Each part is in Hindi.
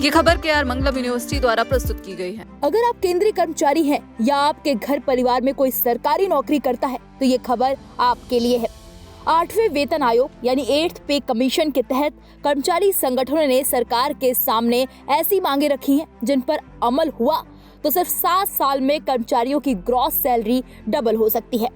ये खबर KR मंगलम यूनिवर्सिटी द्वारा प्रस्तुत की गई है। अगर आप केंद्रीय कर्मचारी हैं या आपके घर परिवार में कोई सरकारी नौकरी करता है तो ये खबर आपके लिए है। 8वें वेतन आयोग यानी 8th पे कमीशन के तहत कर्मचारी संगठनों ने सरकार के सामने ऐसी मांगे रखी हैं जिन पर अमल हुआ तो सिर्फ 7 साल में कर्मचारियों की ग्रॉस सैलरी डबल हो सकती है।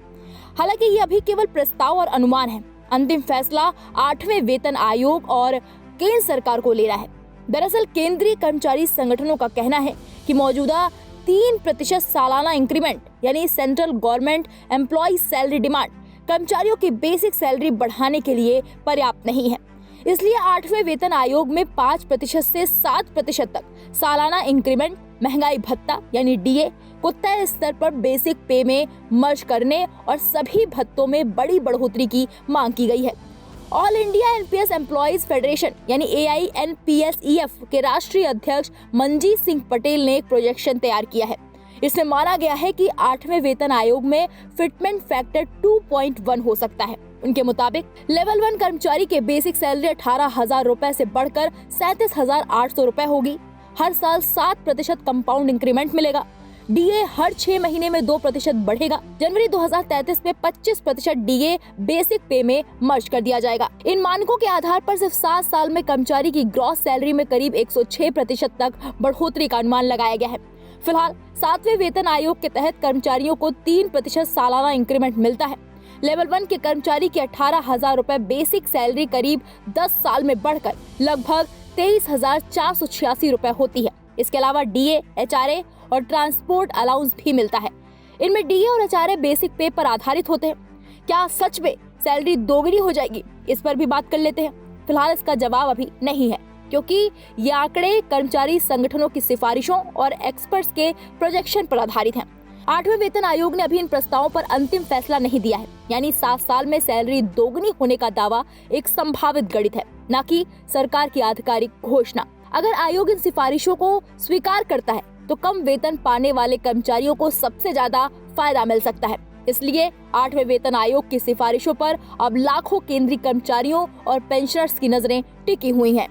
हालांकि ये अभी केवल प्रस्ताव और अनुमान है। अंतिम फैसला 8वें वेतन आयोग और केंद्र सरकार को लेना है। दरअसल केंद्रीय कर्मचारी संगठनों का कहना है कि मौजूदा 3% सालाना इंक्रीमेंट यानी central government employee salary demand कर्मचारियों की बेसिक सैलरी बढ़ाने के लिए पर्याप्त नहीं है। इसलिए 8वें वेतन आयोग में 5% से 7% तक सालाना इंक्रीमेंट, महंगाई भत्ता यानी DA को तय स्तर पर बेसिक पे में मर्ज करने और सभी भत्तों में बड़ी बढ़ोतरी की मांग की गई है। All India NPS employees federation यानी AINPSEF के राष्ट्रीय अध्यक्ष मंजीत सिंह पटेल ने एक प्रोजेक्शन तैयार किया है। इसमें माना गया है कि 8वें वेतन आयोग में फिटमेंट फैक्टर 2.1 हो सकता है। उनके मुताबिक लेवल 1 कर्मचारी के बेसिक सैलरी 18,000 रुपए से बढ़कर 37,800 रुपए होगी। हर साल 7% कंपाउंड इंक्रीमेंट मिलेगा। DA हर 6 महीने में 2% बढ़ेगा। जनवरी 2033 में 25% DA बेसिक पे में मर्ज कर दिया जाएगा। इन मानकों के आधार पर सिर्फ 7 साल में कर्मचारी की ग्रॉस सैलरी में करीब 106% तक बढ़ोतरी का अनुमान लगाया गया है। फिलहाल 7वें वेतन आयोग के तहत कर्मचारियों को 3% सालाना इंक्रीमेंट मिलता है। लेवल 1 के कर्मचारी की 18,000 रुपए बेसिक सैलरी करीब 10 साल में बढ़कर लगभग 23,486 रुपए होती है। इसके अलावा DA, HRA और ट्रांसपोर्ट अलाउंस भी मिलता है। इनमें DA और HRA बेसिक पे पर आधारित होते हैं। क्या सच में सैलरी दोगुनी हो जाएगी? इस पर भी बात कर लेते हैं। फिलहाल इसका जवाब अभी नहीं है, क्योंकि ये आंकड़े कर्मचारी संगठनों की सिफारिशों और एक्सपर्ट्स के प्रोजेक्शन पर आधारित हैं। 8वें वेतन आयोग ने अभी इन प्रस्तावों पर अंतिम फैसला नहीं दिया है। यानी 7 साल में सैलरी दोगुनी होने का दावा एक संभावित गणित है, न कि सरकार की आधिकारिक घोषणा। अगर आयोग इन सिफारिशों को स्वीकार करता है तो कम वेतन पाने वाले कर्मचारियों को सबसे ज्यादा फायदा मिल सकता है। इसलिए 8वें वेतन आयोग की सिफारिशों पर अब लाखों केंद्रीय कर्मचारियों और पेंशनर्स की नजरें टिकी हुई हैं।